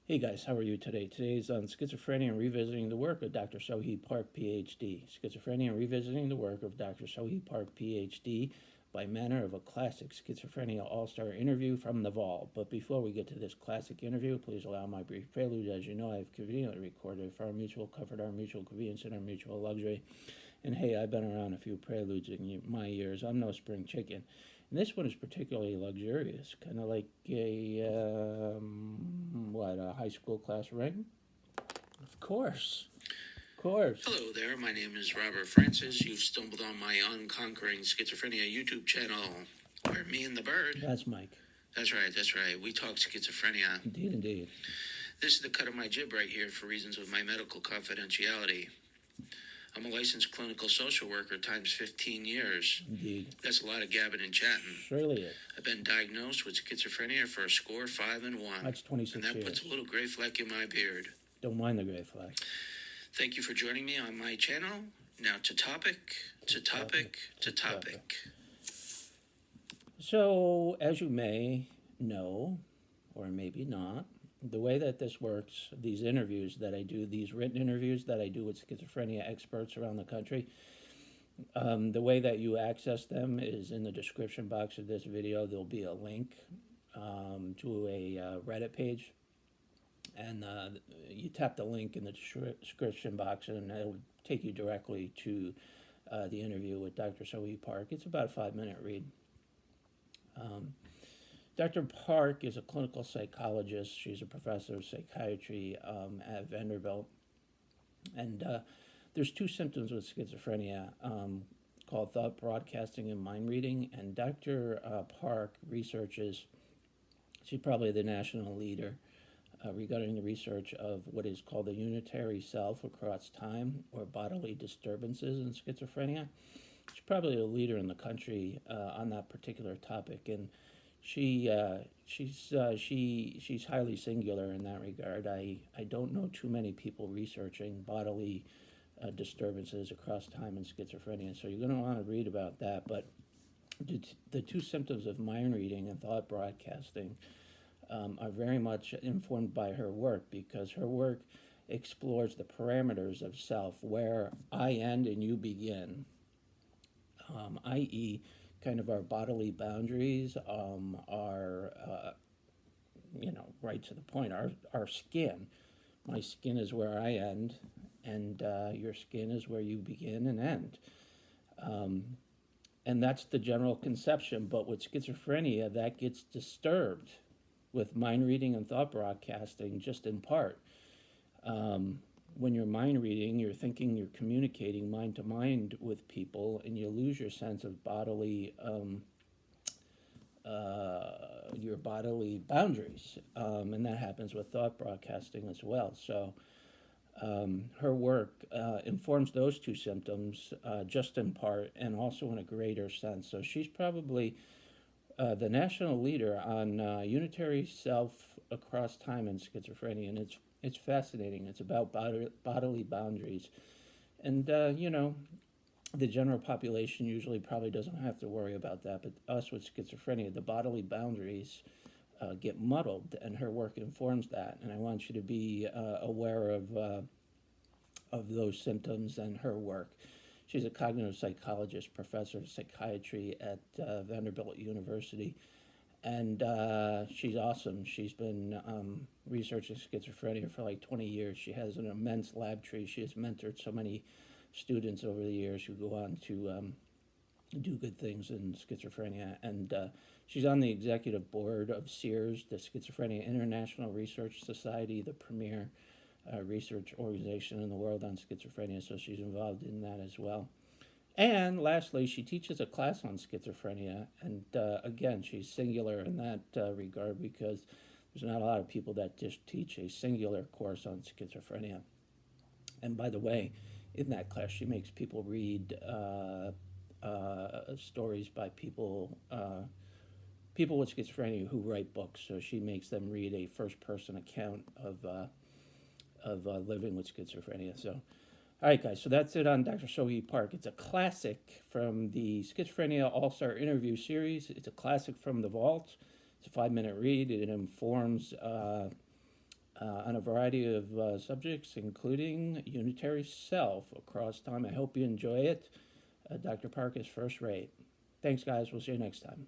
Hey guys, how are you today? Today's on Schizophrenia and Revisiting the Work of Dr. Sohee Park, PhD. Schizophrenia and Revisiting the Work of Dr. Sohee Park, PhD, by manner of a classic Schizophrenia All-Star interview from the vault. But before we get to this classic interview, please allow my brief prelude. As you know, I've conveniently recorded for our mutual comfort, our mutual convenience, and our mutual luxury. And hey, I've been around a few preludes in my years. I'm no spring chicken. And this one is particularly luxurious, kind of like a high school class ring? Of course. Of course. Hello there, my name is Robert Francis. You've stumbled on my Unconquering Schizophrenia YouTube channel, where me and the bird. That's Mike. That's right. We talk schizophrenia. Indeed. This is the cut of my jib right here for reasons of my medical confidentiality. I'm a licensed clinical social worker times 15 years. Indeed. That's a lot of gabbing and chatting. Surely is. I've been diagnosed with schizophrenia for a score 5 and 1. That's 26 years. And that puts a little gray fleck in my beard. Don't mind the gray fleck. Thank you for joining me on my channel. Now to topic. So, as you may know, or maybe not, the way that this works, these interviews that I do, these written interviews that I do with schizophrenia experts around the country, the way that you access them is in the description box of this video. There'll be a link to a Reddit page, and you tap the link in the description box and it'll take you directly to the interview with Dr. Sohee Park. It's about a 5-minute read. Dr. Park is a clinical psychologist. She's a professor of psychiatry at Vanderbilt. And there's two symptoms with schizophrenia called thought broadcasting and mind reading. And Dr. Park researches, she's probably the national leader regarding the research of what is called the unitary self across time, or bodily disturbances in schizophrenia. She's probably a leader in the country on that particular topic. And she's highly singular in that regard. I don't know too many people researching bodily disturbances across time in schizophrenia, so you're going to want to read about that. But the two symptoms of mind reading and thought broadcasting are very much informed by her work, because her work explores the parameters of self, where I end and you begin, i.e., kind of our bodily boundaries, our, right to the point, our skin. My skin is where I end, and your skin is where you begin and end. And that's the general conception, but with schizophrenia, that gets disturbed with mind reading and thought broadcasting, just in part. When you're mind reading, you're thinking, you're communicating mind to mind with people, and you lose your sense of your bodily boundaries, and that happens with thought broadcasting as well. So her work informs those two symptoms just in part, and also in a greater sense. So she's probably the national leader on unitary self across time in schizophrenia, and it's fascinating. It's about bodily boundaries. And, the general population usually probably doesn't have to worry about that, but us with schizophrenia, the bodily boundaries get muddled, and her work informs that. And I want you to be aware of those symptoms and her work. She's a cognitive psychologist, professor of psychiatry at Vanderbilt University. And she's awesome. She's been researching schizophrenia for like 20 years. She has an immense lab tree. She has mentored so many students over the years who go on to do good things in schizophrenia. And she's on the executive board of SEERS, the Schizophrenia International Research Society, the premier research organization in the world on schizophrenia. So she's involved in that as well. And lastly, she teaches a class on schizophrenia, and again, she's singular in that regard, because there's not a lot of people that just teach a singular course on schizophrenia. And by the way, in that class, she makes people read stories by people with schizophrenia who write books. So she makes them read a first-person account of living with schizophrenia. So. All right, guys, so that's it on Dr. Sohee Park. It's a classic from the Schizophrenia All-Star interview series. It's a classic from the vault. It's a 5-minute read. It informs on a variety of subjects, including unitary self across time. I hope you enjoy it. Dr. Park is first rate. Thanks, guys. We'll see you next time.